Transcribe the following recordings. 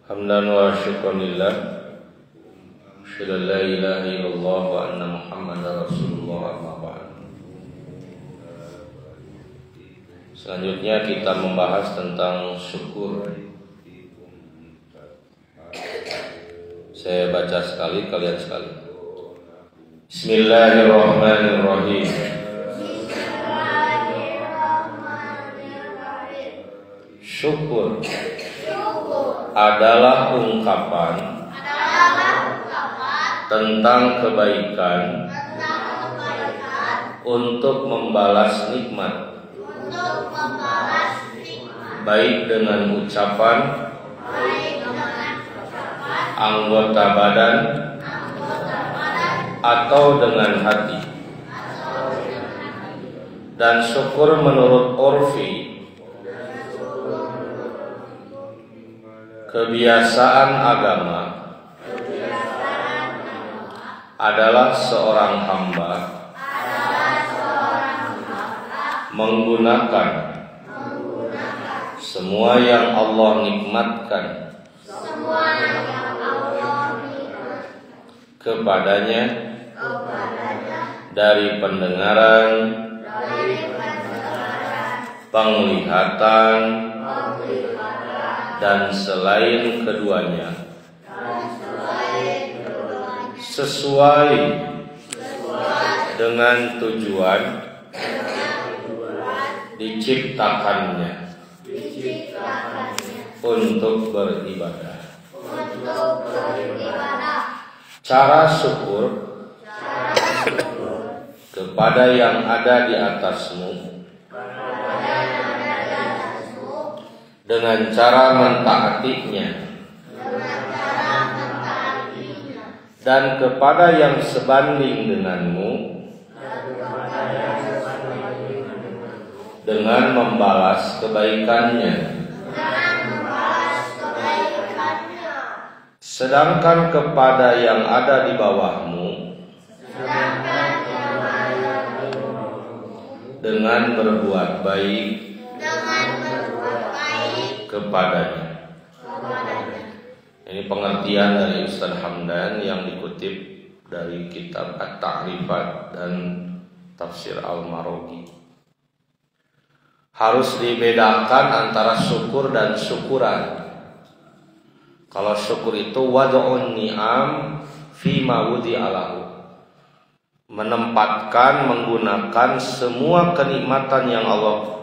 Hamdan wa syukran lillah. Asyhadu an la ilaha illallah wa anna Muhammadar Rasulullah amma ba'd. Selanjutnya kita membahas tentang syukur. Saya baca sekali, kalian sekali. Bismillahirrahmanirrahim. Syukur adalah ungkapan tentang kebaikan untuk membalas nikmat, baik dengan ucapan, anggota badan, atau dengan hati. Dan syukur menurut Urfi, kebiasaan agama adalah seorang hamba menggunakan semua yang Allah nikmatkan kepadanya dari pendengaran, penglihatan, dan selain keduanya, sesuai dengan tujuan diciptakannya untuk beribadah. Cara syukur kepada yang ada di atasmu dengan cara mentaatinya, dan kepada yang sebanding denganmu dengan membalas kebaikannya. Sedangkan kepada yang ada di bawahmu dengan berbuat baik kepadanya. Ini pengertian dari Ustaz Hamdan yang dikutip dari kitab At-Ta'rifat dan Tafsir Al-Maroghi. Harus dibedakan antara syukur dan syukuran. Kalau syukur itu wad'un ni'am fi ma wudi'alahu, menempatkan, menggunakan semua kenikmatan yang Allah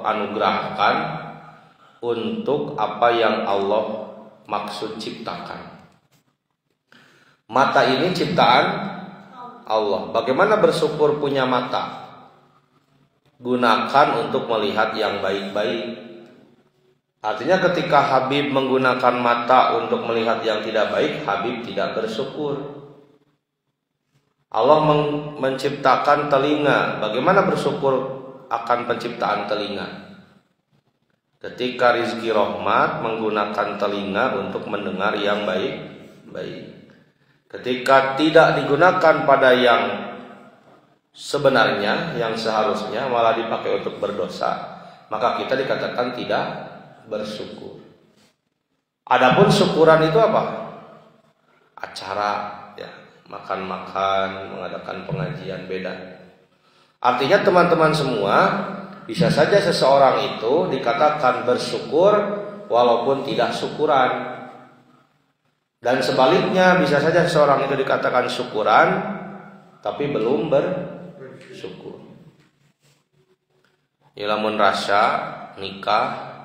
anugerahkan untuk apa yang Allah maksud ciptakan. Mata ini ciptaan Allah. Bagaimana bersyukur punya mata? Gunakan untuk melihat yang baik-baik. Artinya ketika Habib menggunakan mata untuk melihat yang tidak baik, Habib tidak bersyukur. Allah menciptakan telinga. Bagaimana bersyukur akan penciptaan telinga? Ketika rizki rahmat menggunakan telinga untuk mendengar yang baik-baik. Ketika tidak digunakan pada yang sebenarnya, yang seharusnya, malah dipakai untuk berdosa, maka kita dikatakan tidak bersyukur. Adapun syukuran itu apa? Acara, ya, makan-makan, mengadakan pengajian, beda. Artinya teman-teman semua, bisa saja seseorang itu dikatakan bersyukur walaupun tidak syukuran. Dan sebaliknya bisa saja seseorang itu dikatakan syukuran tapi belum bersyukur. Ilamun rasa nikah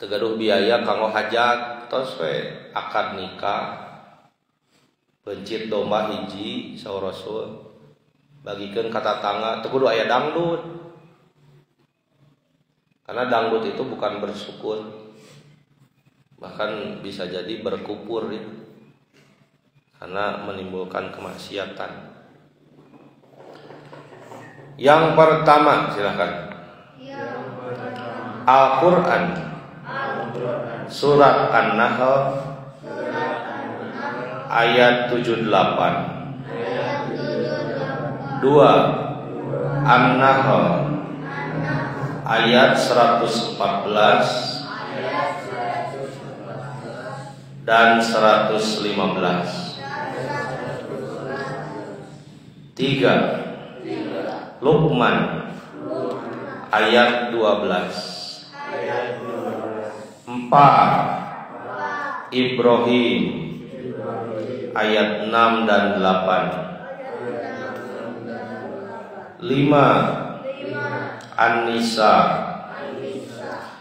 tegaduh biaya kanggo hajat tos we akad nikah bencit domba hiji saur Rasul bagikeun ka tatangga teu kudu aya dangdut. Karena dangdut itu bukan bersyukur, bahkan bisa jadi berkupur ya, karena menimbulkan kemaksiatan. Yang pertama, silakan. Al-Quran, Surat An-Nahl ayat 78. 2. An-Nahl ayat 114 dan 115. 3. Luqman ayat 12. 4. Ibrahim ayat 6 dan 8. 5. An-Nisa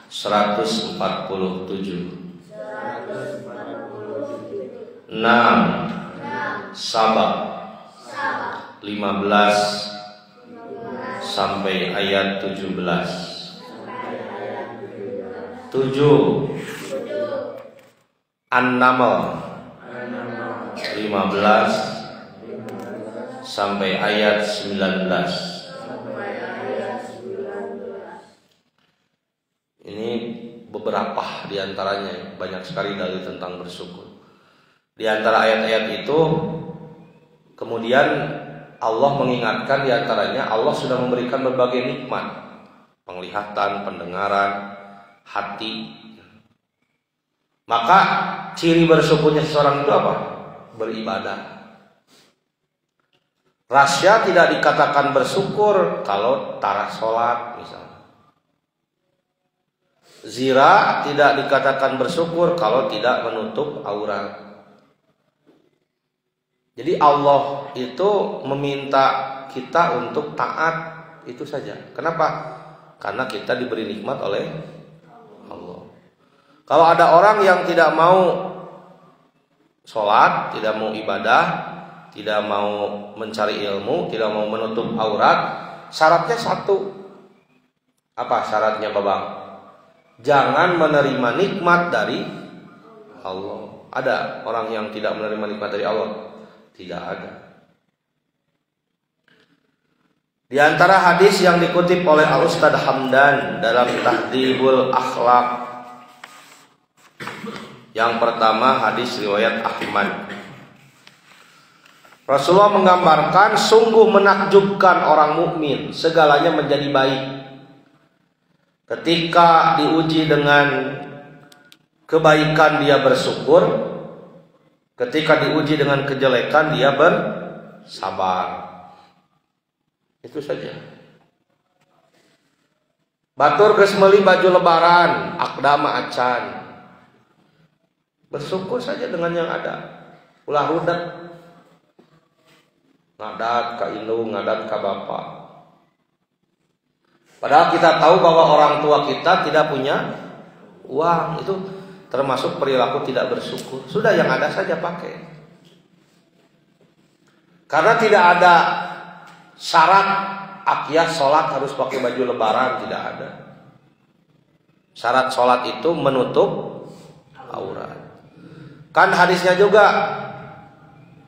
147. 6. Saba 15 sampai ayat 17. 7. An-Naml 15 sampai ayat 19. Ini beberapa diantaranya, banyak sekali dalil tentang bersyukur. Di antara ayat-ayat itu kemudian Allah mengingatkan diantaranya Allah sudah memberikan berbagai nikmat, penglihatan, pendengaran, hati. Maka ciri bersyukurnya seseorang itu apa? Beribadah. Rasya tidak dikatakan bersyukur kalau taras sholat misalnya. Zira tidak dikatakan bersyukur kalau tidak menutup aurat. Jadi Allah itu meminta kita untuk taat, itu saja. Kenapa? Karena kita diberi nikmat oleh Allah. Kalau ada orang yang tidak mau sholat, tidak mau ibadah, tidak mau mencari ilmu, tidak mau menutup aurat, syaratnya satu. Apa syaratnya, Babang? Jangan menerima nikmat dari Allah. Ada orang yang tidak menerima nikmat dari Allah? Tidak ada. Di antara hadis yang dikutip oleh Al-Ustadz Hamdan dalam Tahdhibul Akhlaq, yang pertama hadis riwayat Ahmad. Rasulullah menggambarkan sungguh menakjubkan orang mukmin, segalanya menjadi baik. Ketika diuji dengan kebaikan dia bersyukur, ketika diuji dengan kejelekan dia bersabar. Itu saja. Batur geus meuli baju lebaran, akdama acan. Bersyukur saja dengan yang ada. Ulah rudet. Ngadat ka indung, ngadat ka bapak. Padahal kita tahu bahwa orang tua kita tidak punya uang. Itu termasuk perilaku tidak bersyukur. Sudah yang ada saja pakai. Karena tidak ada syarat akiyah sholat harus pakai baju lebaran, tidak ada. Syarat sholat itu menutup aurat. Kan hadisnya juga,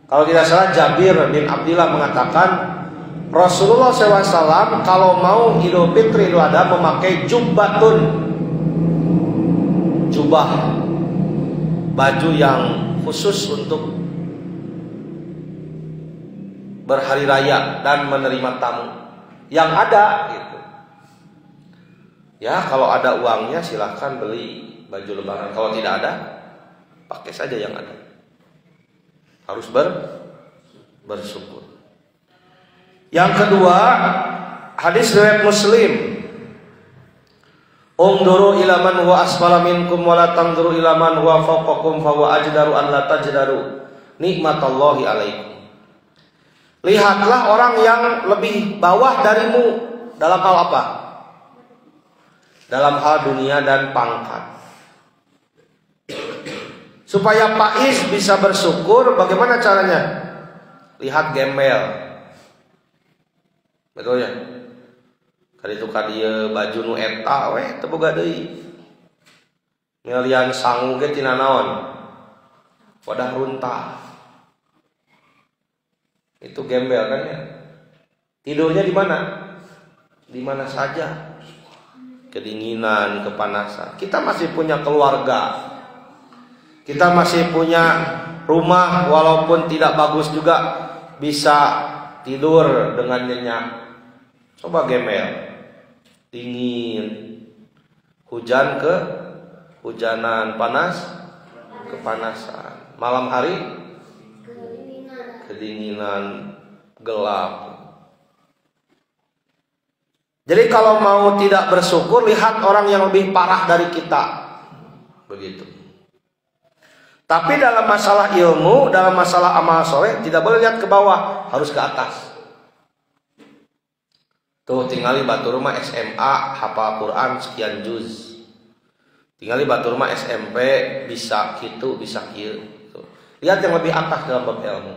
kalau tidak salah Jabir bin Abdillah mengatakan Rasulullah SAW kalau mau Idul Fitri Idul Adha memakai jubbatun, jubah, baju yang khusus untuk berhari raya dan menerima tamu yang ada gitu. Ya kalau ada uangnya silahkan beli baju lebaran. Kalau tidak ada, pakai saja yang ada. Harus bersyukur. Yang kedua, hadis riwayat Muslim. Unduru ila man huwa asfala minkum wa la tanzuru ila man huwa fawqakum fa huwa ajdaru an la tajdaru nikmatallahi alaikum. Lihatlah orang yang lebih bawah darimu dalam hal apa? Dalam hal dunia dan pangkat. Supaya Pais bisa bersyukur, bagaimana caranya? Lihat gembel. Betul ya? Kaditu kadieu baju nu eta we teu boga deui. Ngalian sangu ge tina naon? Wadah runtah. Itu gembel kan ya? Tidurnya di mana? Di mana saja. Kedinginan, kepanasan. Kita masih punya keluarga. Kita masih punya rumah walaupun tidak bagus juga bisa tidur dengan nyenyak. Coba gembel. Dingin. Hujan ke hujanan, panas kepanasan. Malam hari kedinginan, gelap. Jadi kalau mau tidak bersyukur, lihat orang yang lebih parah dari kita. Begitu. Tapi dalam masalah ilmu, dalam masalah amal soleh, tidak boleh lihat ke bawah, harus ke atas. Tuh tinggali batur mah SMA hafal Quran sekian juz. Tinggali batur mah SMP bisa gitu, bisa kieu. Lihat yang lebih atas dalam bab ilmu.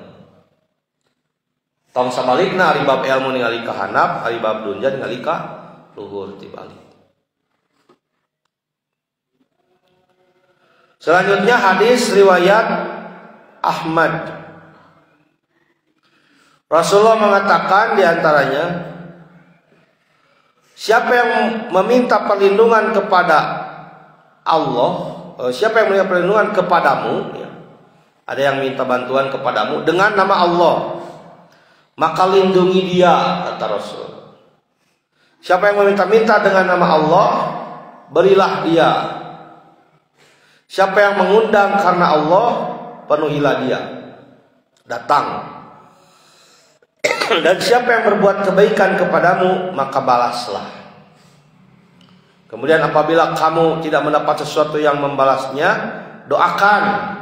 Tong sabalikna ari bab ilmu ningali ka handap, ari bab dunya ningali ka luhur tibalik. Selanjutnya hadis riwayat Ahmad. Rasulullah mengatakan diantaranya, siapa yang meminta perlindungan kepada Allah, siapa yang meminta perlindungan kepadamu, ya, ada yang minta bantuan kepadamu dengan nama Allah, maka lindungi dia, kata Rasul. Siapa yang meminta-minta dengan nama Allah, berilah dia. Siapa yang mengundang karena Allah, penuhilah dia. Datang. Dan siapa yang berbuat kebaikan kepadamu, maka balaslah. Kemudian apabila kamu tidak mendapat sesuatu yang membalasnya, doakan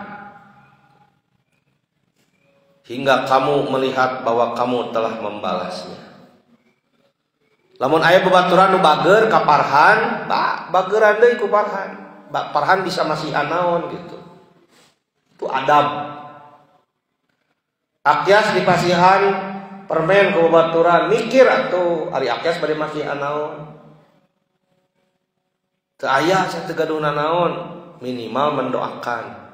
hingga kamu melihat bahwa kamu telah membalasnya. Lamun aya babaturan nu bager ka Parhan, bageran deui ku Parhan. Parhan bisa masih anaon gitu. Itu adab. Akyas di pasihan permen ke babaturan, mikir atuh ari akyas bade masih anaon. Teu aya saya teu gaduh nanaon, minimal mendoakan.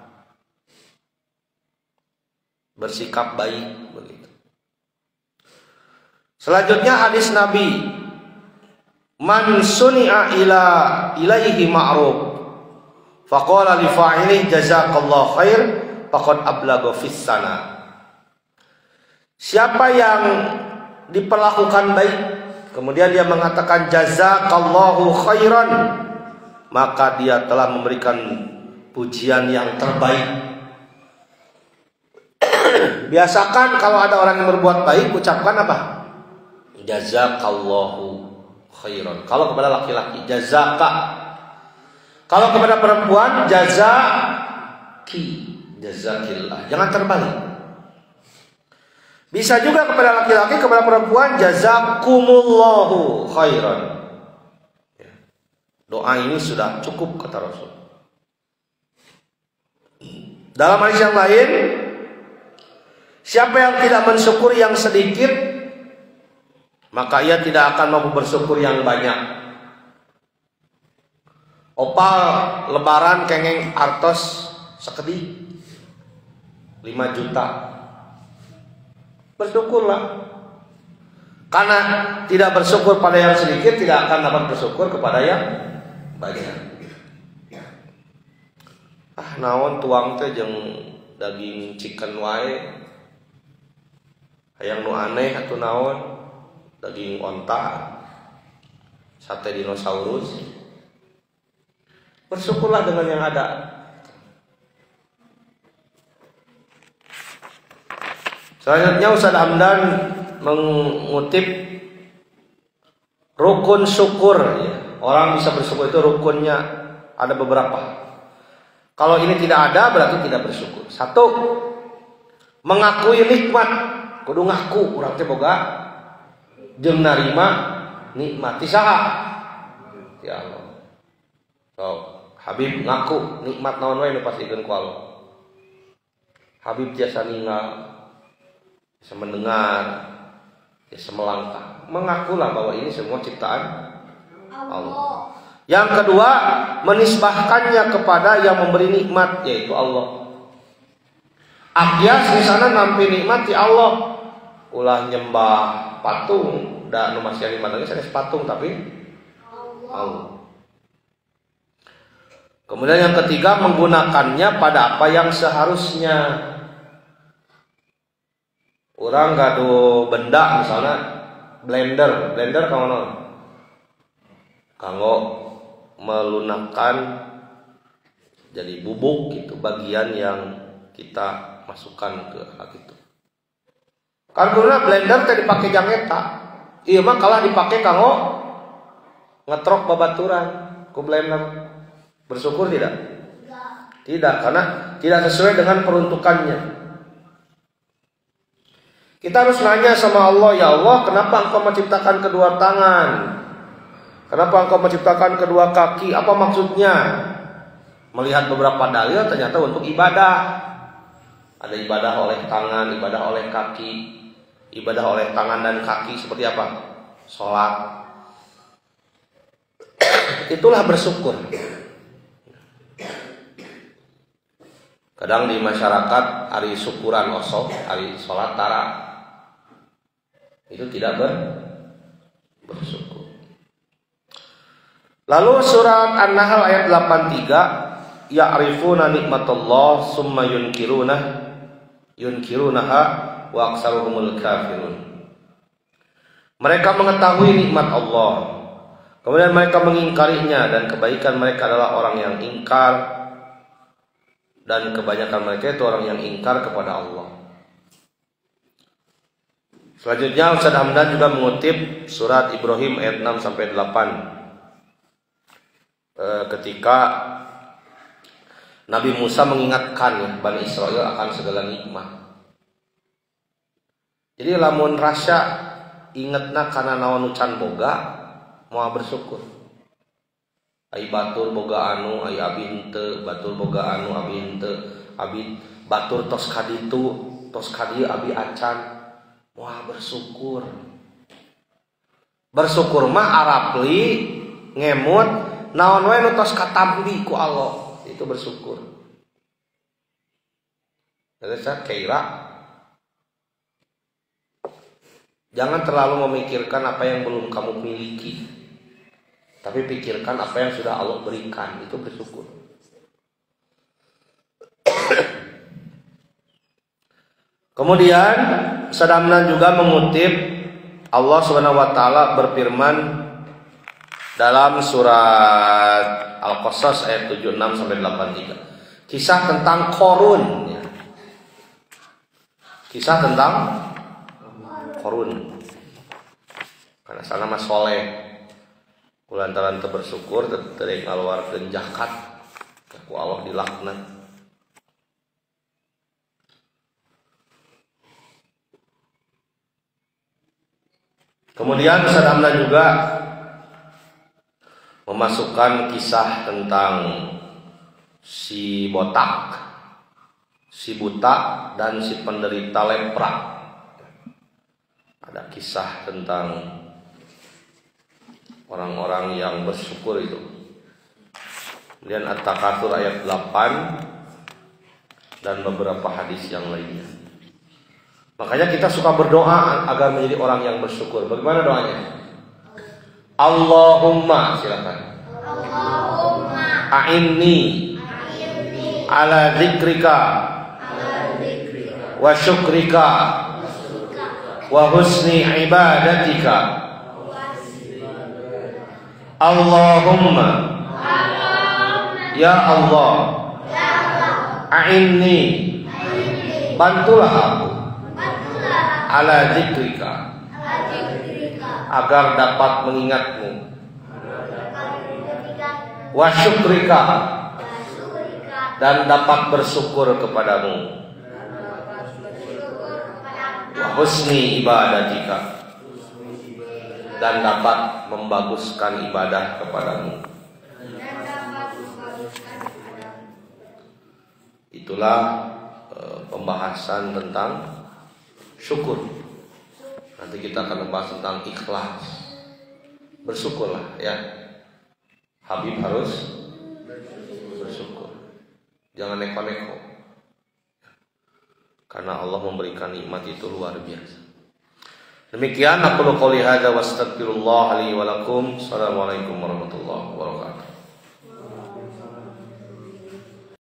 Bersikap baik begitu. Selanjutnya hadis Nabi, man suni'a ilaihi ma'ruf faqala li fa'ilihi jazakallahu khair faqad ablagha fis sana. Siapa yang diperlakukan baik kemudian dia mengatakan jazakallahu khairan, maka dia telah memberikan pujian yang terbaik. Biasakan kalau ada orang yang berbuat baik, ucapkan apa? Jazakallahu khairan. Kalau kepada laki-laki, jazaka. Kalau kepada perempuan, jazaki, jazakillah. Jangan terbalik. Bisa juga kepada laki-laki, kepada perempuan, jazakumullahu khairan. Doa ini sudah cukup, kata Rasul. Dalam hadis yang lain, siapa yang tidak mensyukuri yang sedikit, maka ia tidak akan mampu bersyukur yang banyak. Opal lebaran kengeng artos sekedi 5 juta. Bersyukurlah. Karena tidak bersyukur pada yang sedikit, tidak akan dapat bersyukur kepada yang banyak. Naon tuang teh jeung daging chicken wae. Hayang nu aneh atuh naon? Daging onta, sate dinosaurus. Bersyukurlah dengan yang ada. Selanjutnya Ustaz Hamdan mengutip rukun syukur. Orang bisa bersyukur itu rukunnya ada beberapa. Kalau ini tidak ada berarti tidak bersyukur. 1, mengakui nikmat. Kudu ngaku urang teh boga jeung narima nikmat saha? Ya Allah. So, Habib ngaku nikmat naon wae nu pasikeun ku Allah. Habib jasa ninggal, bisa mendengar, bisa melangkah. Mengakulah bahwa ini semua ciptaan Allah. Yang kedua, menisbahkannya kepada yang memberi nikmat, yaitu Allah. Akyas di sana nampi nikmat di Allah. Ulah nyembah patung, da nu masih ari madangnya sanes patung tapi Allah. Kemudian yang ketiga, menggunakannya pada apa yang seharusnya. Orang gaduh benda misalnya blender kanggo melunakkan jadi bubuk gitu, bagian yang kita masukkan ke hal itu. Karena blender teh dipake jang eta. Ieu mah kalah dipake kanggo ngetrok babaturan ku blender. Bersyukur tidak? Tidak, karena tidak sesuai dengan peruntukannya. Kita harus nanya sama Allah, ya Allah, kenapa Engkau menciptakan kedua tangan? Kenapa Engkau menciptakan kedua kaki? Apa maksudnya? Melihat beberapa dalil ternyata untuk ibadah. Ada ibadah oleh tangan, ibadah oleh kaki. Ibadah oleh tangan dan kaki seperti apa? Sholat. Itulah bersyukur. Kadang di masyarakat hari syukuran osok, hari sholat tara, itu tidak bersyukur. Lalu surat An-Nahl ayat 83, ya'rifuna nikmatullah summa yunkirunaha wa aksaruhumul kafirun. Mereka mengetahui nikmat Allah, kemudian mereka mengingkarinya, dan kebaikan mereka adalah orang yang ingkar, dan kebanyakan mereka itu orang yang ingkar kepada Allah. Selanjutnya Ustaz Hamdan juga mengutip surat Ibrahim ayat 6 sampai 8. Ketika Nabi Musa mengingatkan Bani Israel akan segala nikmat. Jadi lamun rasa ingetna kana naon can boga, moal bersyukur. Ai batur boga anu, ai abi henteu, batur boga anu, abi henteu, abi batur tos kaditu, tos kadieu abi acan, moal bersyukur. Bersyukur mah arapli ngemut naon wae nu tos katampi ku Allah, itu bersyukur. Jadi saya kira jangan terlalu memikirkan apa yang belum kamu miliki, tapi pikirkan apa yang sudah Allah berikan, itu bersyukur. Kemudian Sadamnan juga mengutip Allah Subhanahu wa taala berfirman dalam surat Al-Qasas ayat 76 sampai 83. Kisah tentang Qarun ya. Kisah tentang Qarun. Karena sana mas soleh, kulantaran teu bersyukur teu ngaluarkeun zakat, ku Allah dilaknat. Kemudian Sadamna juga memasukkan kisah tentang si botak, si buta, dan si penderita lepra. Ada kisah tentang orang-orang yang bersyukur itu. Kemudian At-Takatsur ayat 8 dan beberapa hadis yang lainnya. Makanya kita suka berdoa agar menjadi orang yang bersyukur. Bagaimana doanya? Allahumma, silakan. Allahumma a'inni ala dzikrika wa syukrika wa husni ibadatika. Allahumma, ya Allah, a'inni, bantulah aku, ala dzikrika, agar dapat mengingatmu, wa syukrika, dan dapat bersyukur kepadamu, wa husni ibadatika, dan dapat membaguskan ibadah kepadamu. Itulah pembahasan tentang syukur. Nanti kita akan membahas tentang ikhlas. Bersyukurlah ya. Habib harus bersyukur. Jangan neko-neko. Karena Allah memberikan nikmat itu luar biasa. Demikian aku qouli hadza wastaghfirullah li wa lakum. Assalamualaikum warahmatullahi wabarakatuh.